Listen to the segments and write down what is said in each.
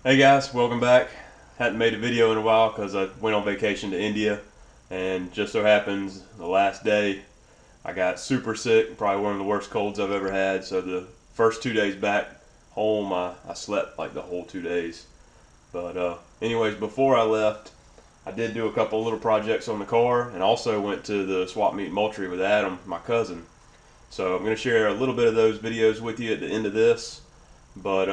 Hey guys, welcome back. Hadn't made a video in a while because I went on vacation to India, and just so happens the last day I got super sick, probably one of the worst colds I've ever had. So the first 2 days back home, I slept like the whole 2 days. But anyways, before I left, I did do a couple little projects on the car, and also went to the swap meet in Moultrie with Adam, my cousin. So I'm going to share a little bit of those videos with you at the end of this. But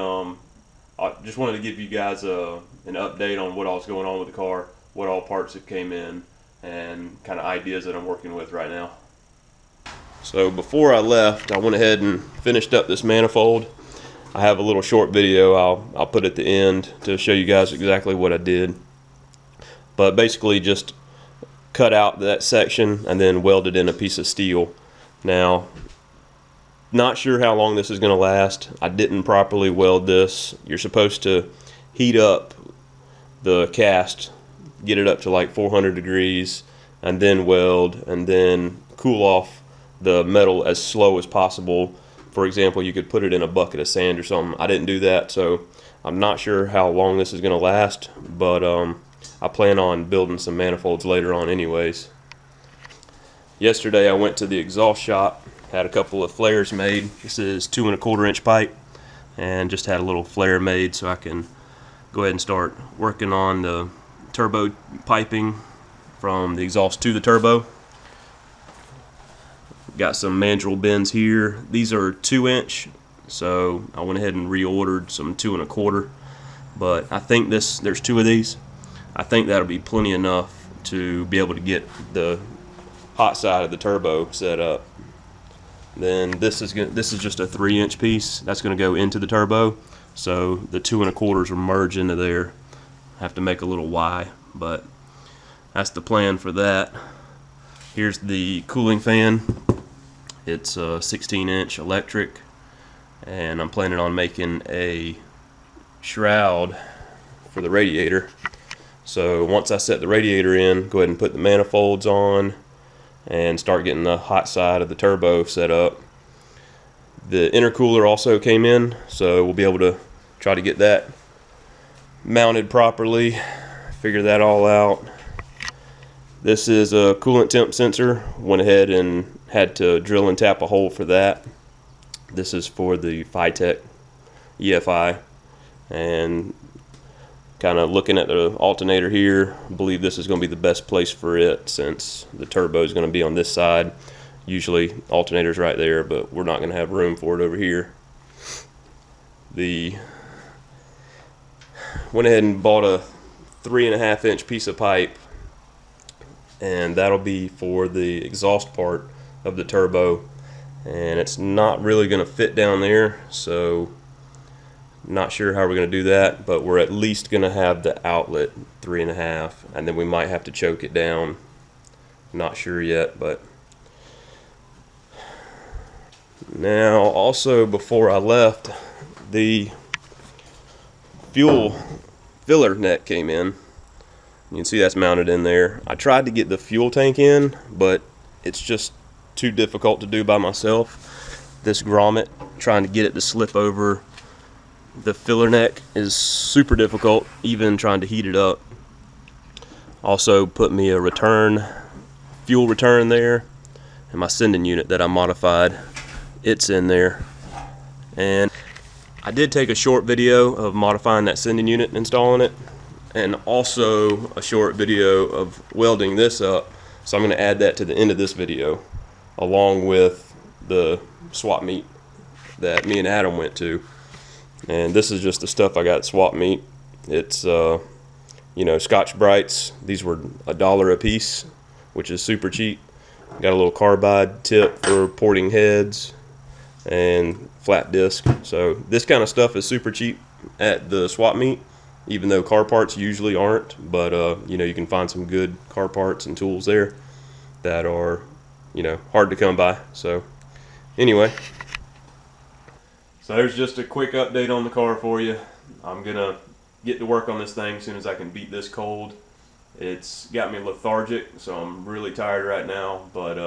I just wanted to give you guys an update on what all's going on with the car, what all parts have came in, and kind of ideas that I'm working with right now. So before I left, I went ahead and finished up this manifold. I have a little short video I'll put at the end to show you guys exactly what I did. But basically just cut out that section and then welded in a piece of steel. Now, not sure how long this is going to last. I didn't properly weld this. You're supposed to heat up the cast, get it up to like 400 degrees, and then weld, and then cool off the metal as slow as possible. For example, you could put it in a bucket of sand or something. I didn't do that, so I'm not sure how long this is going to last, but I plan on building some manifolds later on anyways. Yesterday I went to the exhaust shop, had a couple of flares made. This is 2¼ inch pipe, and just had a little flare made so I can go ahead and start working on the turbo piping from the exhaust to the turbo. Got some mandrel bends here. These are 2-inch, so I went ahead and reordered some 2¼ but I think there's 2 of these. I think that'll be plenty enough to be able to get the hot side of the turbo set up. Then this is just a 3-inch piece that's going to go into the turbo, so the 2¼ will merge into there. Have to make a little Y, but that's the plan for that. Here's the cooling fan. It's a 16-inch electric, and I'm planning on making a shroud for the radiator. So once I set the radiator in, go ahead and put the manifolds on and start getting the hot side of the turbo set up. The intercooler also came in, so we'll be able to try to get that mounted properly, figure that all out. This is a coolant temp sensor. Went ahead and had to drill and tap a hole for that. This is for the Phytech EFI, and kind of looking at the alternator here, I believe this is going to be the best place for it since the turbo is going to be on this side. Usually alternator's right there, but we're not going to have room for it over here. Went ahead and bought a 3½ inch piece of pipe, and that'll be for the exhaust part of the turbo, and it's not really going to fit down there, so not sure how we're going to do that, but we're at least going to have the outlet 3½, and then we might have to choke it down. Not sure yet. But now also, before I left, the fuel filler neck came in. You can see that's mounted in there. I tried to get the fuel tank in, but it's just too difficult to do by myself. This grommet, trying to get it to slip over the filler neck is super difficult, even trying to heat it up. Also put me a fuel return there, and my sending unit that I modified, it's in there. And I did take a short video of modifying that sending unit and installing it, and also a short video of welding this up, so I'm going to add that to the end of this video along with the swap meet that me and Adam went to. And this is just the stuff I got at swap meet. It's Scotch Brights. These were $1 a piece, which is super cheap. Got a little carbide tip for porting heads and flat disc. So this kind of stuff is super cheap at the swap meet, even though car parts usually aren't. But you can find some good car parts and tools there that are hard to come by. So anyway, so there's just a quick update on the car for you. I'm gonna get to work on this thing as soon as I can beat this cold. It's got me lethargic, so I'm really tired right now, but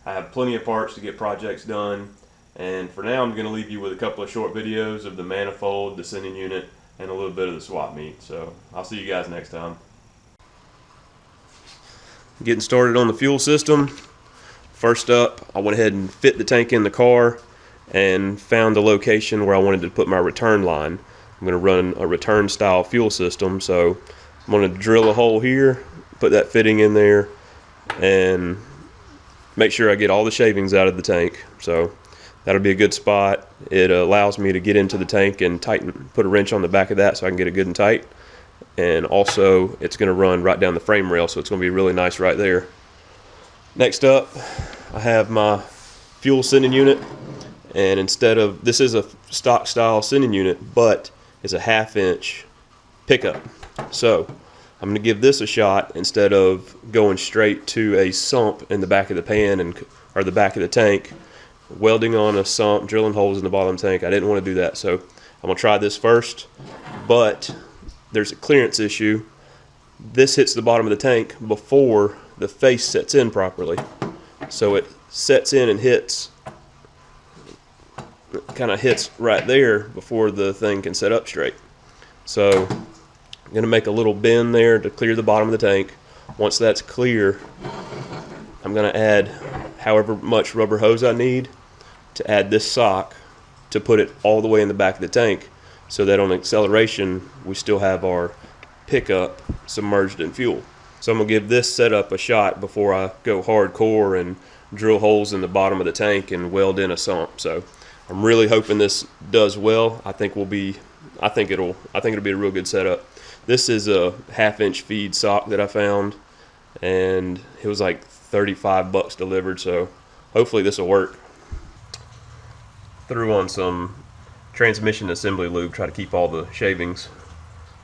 I have plenty of parts to get projects done. And for now, I'm gonna leave you with a couple of short videos of the manifold, the sending unit, and a little bit of the swap meat. So I'll see you guys next time. Getting started on the fuel system. First up, I went ahead and fit the tank in the car and found the location where I wanted to put my return line. I'm going to run a return style fuel system, so I'm going to drill a hole here, put that fitting in there, and make sure I get all the shavings out of the tank. So that'll be a good spot. It allows me to get into the tank and tighten, put a wrench on the back of that so I can get it good and tight. And also it's going to run right down the frame rail, so it's going to be really nice right there. Next up, I have my fuel sending unit, and instead of, this is a stock style sending unit, but it's a 1/2 inch pickup. So I'm going to give this a shot instead of going straight to a sump in the back of the pan or the back of the tank, welding on a sump, drilling holes in the bottom of the tank. I didn't want to do that, so I'm going to try this first. But there's a clearance issue. This hits the bottom of the tank before the face sets in properly. So it sets in and hits, kind of hits right there before the thing can set up straight. So I'm going to make a little bend there to clear the bottom of the tank. Once that's clear, I'm going to add however much rubber hose I need to add this sock to put it all the way in the back of the tank, so that on acceleration we still have our pickup submerged in fuel. So I'm going to give this setup a shot before I go hardcore and drill holes in the bottom of the tank and weld in a sump. So I'm really hoping this does well. I think it'll be a real good setup. This is a 1/2 inch feed sock that I found, and it was like $35 delivered, so hopefully this will work. Threw on some transmission assembly lube, try to keep all the shavings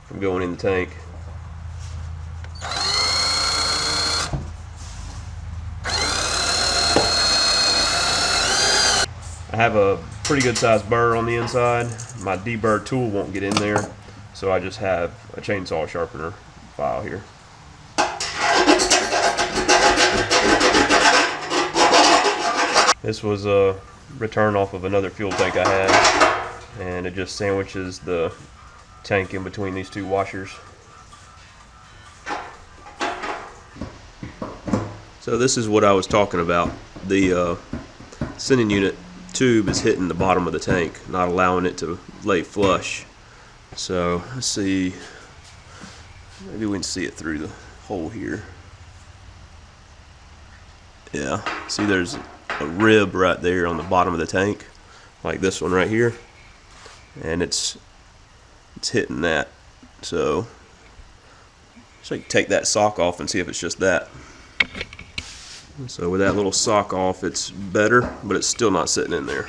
from going in the tank. I have a pretty good sized burr on the inside. My deburr tool won't get in there, so I just have a chainsaw sharpener file here. This was a return off of another fuel tank I had, and it just sandwiches the tank in between these two washers. So this is what I was talking about. The sending unit tube is hitting the bottom of the tank, not allowing it to lay flush. So let's see, maybe we can see it through the hole here. Yeah, see there's a rib right there on the bottom of the tank, like this one right here, and it's hitting that. So take that sock off and see if it's just that. So with that little sock off, it's better, but it's still not sitting in there.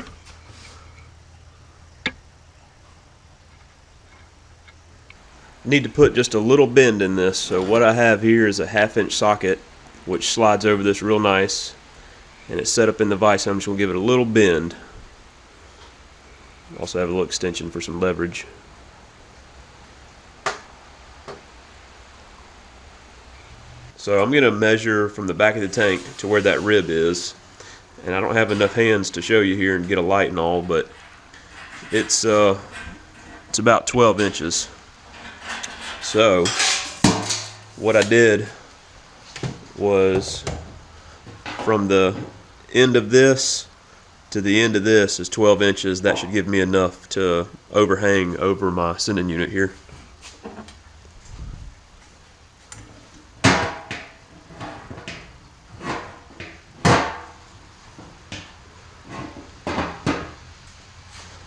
Need to put just a little bend in this. So what I have here is a 1/2 inch socket which slides over this real nice, and it's set up in the vise. I'm just going to give it a little bend. Also have a little extension for some leverage. So I'm going to measure from the back of the tank to where that rib is, and I don't have enough hands to show you here and get a light and all, but it's about 12 inches. So what I did was, from the end of this to the end of this is 12 inches. That should give me enough to overhang over my sending unit here.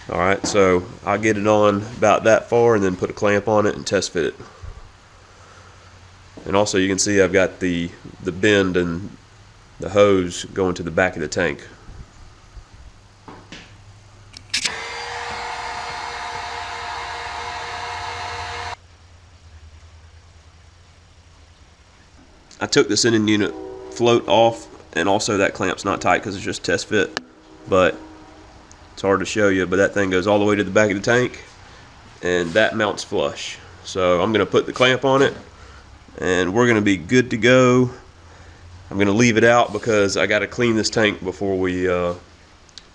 Alright, so I'll get it on about that far and then put a clamp on it and test fit it. And also you can see I've got the bend and the hose going to the back of the tank. I took the sending unit float off, and also that clamp's not tight because it's just test fit, but it's hard to show you, but that thing goes all the way to the back of the tank, and that mounts flush. So I'm going to put the clamp on it, and we're going to be good to go. I'm going to leave it out because I got to clean this tank before we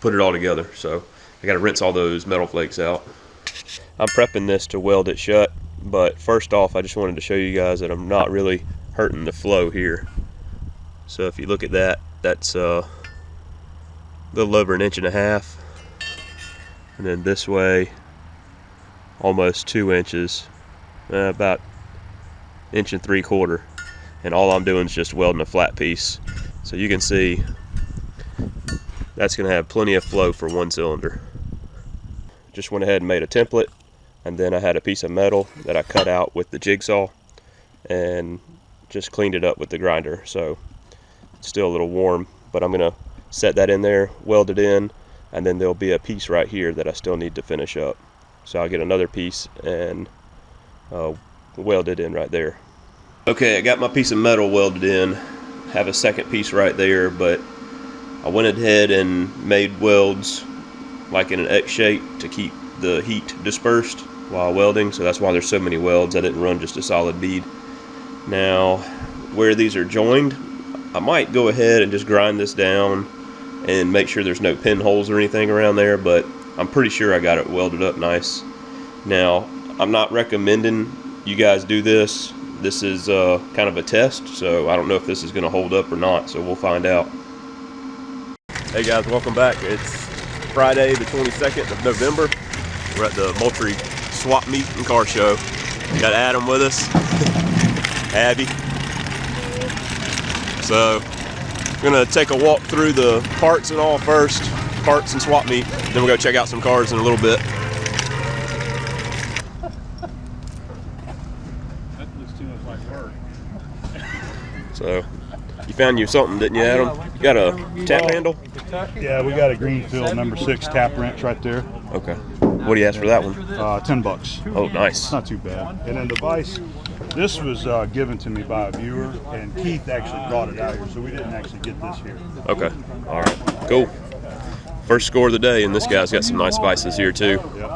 put it all together. So I got to rinse all those metal flakes out. I'm prepping this to weld it shut, but first off, I just wanted to show you guys that I'm not really hurting the flow here. So if you look at that, that's a little over 1.5 inches, and then this way almost 2 inches, about 1.75 inches, and all I'm doing is just welding a flat piece. So you can see that's going to have plenty of flow for one cylinder. Just went ahead and made a template, and then I had a piece of metal that I cut out with the jigsaw and just cleaned it up with the grinder. So it's still a little warm, but I'm going to set that in there, weld it in, and then there'll be a piece right here that I still need to finish up. So I'll get another piece and weld it in right there. Okay, I got my piece of metal welded in, have a second piece right there, but I went ahead and made welds like in an X shape to keep the heat dispersed while welding, so that's why there's so many welds. I didn't run just a solid bead. Now, where these are joined, I might go ahead and just grind this down and make sure there's no pinholes or anything around there, but I'm pretty sure I got it welded up nice. Now, I'm not recommending you guys do this. This is kind of a test, so I don't know if this is going to hold up or not, so we'll find out. Hey guys, welcome back. It's Friday the 22nd of November. We're at the Moultrie swap meet and car show. Got Adam with us, Abby. So, we're going to take a walk through the parts and all first, parts and swap meet. Then we'll go check out some cars in a little bit. So, you found you something, didn't you, Adam? You got a tap handle? Yeah, we got a Greenfield #6 tap wrench right there. Okay. What do you ask for that one? $10. Oh, nice. Not too bad. And then the vise, this was given to me by a viewer, and Keith actually brought it out here, so we didn't actually get this here. Okay. All right. Cool. First score of the day, and this guy's got some nice vices here too. Yep.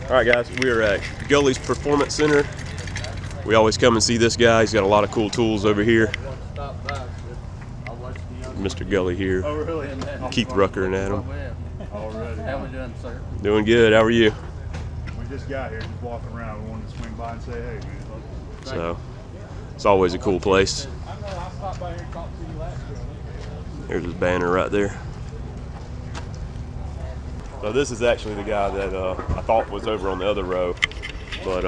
All right, guys. We are at Gully's Performance Center. We always come and see this guy. He's got a lot of cool tools over here. Mr. Gully here. Oh, really? Keith Rucker and Adam. Already. How we doing, sir? Doing good. How are you? We just got here, just walking around. We wanted to swing by and say, hey, man. So, it's always a cool place. There's his banner right there. So this is actually the guy that I thought was over on the other row. But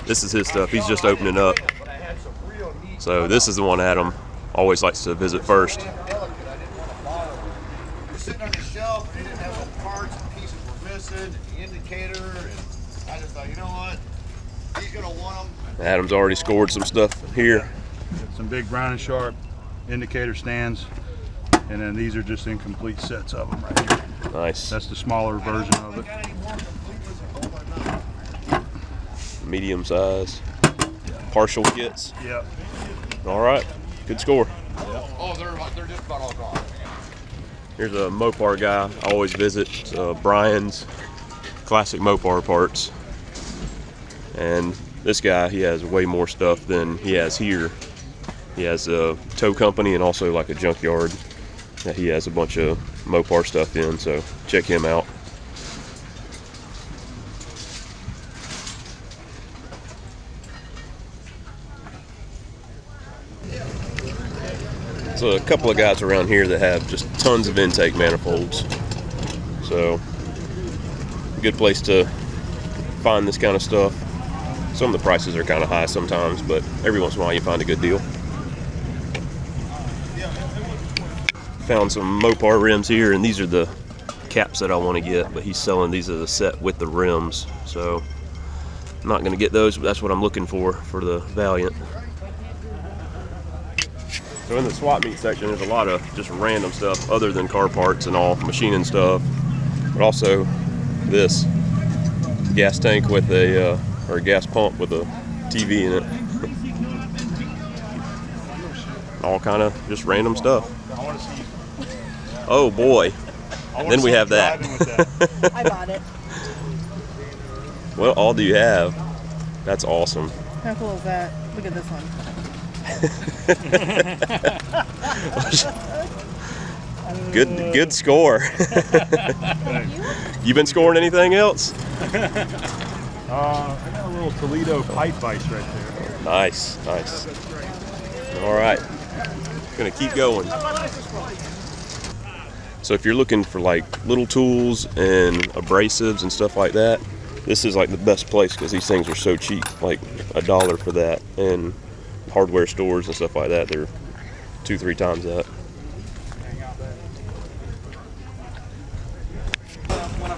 this is his stuff. He's just opening up. So this is the one Adam always likes to visit first. We're sitting on the shelf, and they didn't have all the parts and pieces were missing, and the indicator, and I just thought, you know what? He's gonna want them. Adam's already scored some stuff here. Got some big Brown and Sharp indicator stands, and then these are just incomplete sets of them right here. Nice. That's the smaller version of it. Medium size. Partial kits. Yep. All right. Good score. Oh, they're just about all gone. Here's a Mopar guy I always visit. Brian's Classic Mopar Parts. And this guy, he has way more stuff than he has here. He has a tow company and also like a junkyard that he has a bunch of Mopar stuff in, so check him out. So a couple of guys around here that have just tons of intake manifolds. So good place to find this kind of stuff. Some of the prices are kind of high sometimes, but every once in a while you find a good deal. Found some Mopar rims here, and these are the caps that I want to get, but he's selling these as a set with the rims. So I'm not going to get those, but that's what I'm looking for the Valiant. So in the swap meet section, there's a lot of just random stuff other than car parts and all, machining stuff, but also this gas tank with a, or a gas pump with a TV in it. All kind of just random stuff. Oh boy, then we have that. I bought it. What all do you have? That's awesome. How cool is that? Look at this one. Good score. You been scoring anything else? I got a little Toledo pipe vise right there. Nice. All right, gonna keep going. So if you're looking for like little tools and abrasives and stuff like that, this is like the best place because these things are so cheap, like $1 for that. And hardware stores and stuff like that, they're 2-3 times that.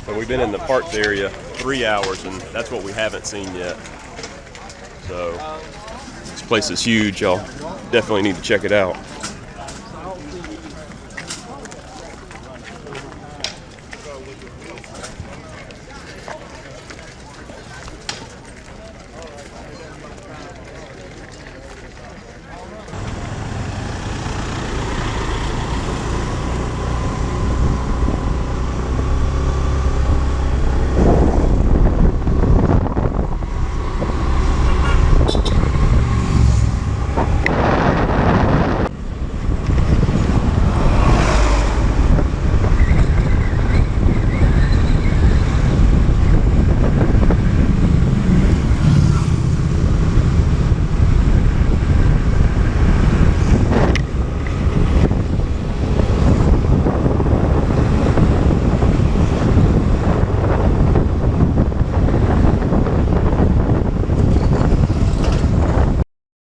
So we've been in the parts area 3 hours, and that's what we haven't seen yet. So this place is huge. Y'all definitely need to check it out.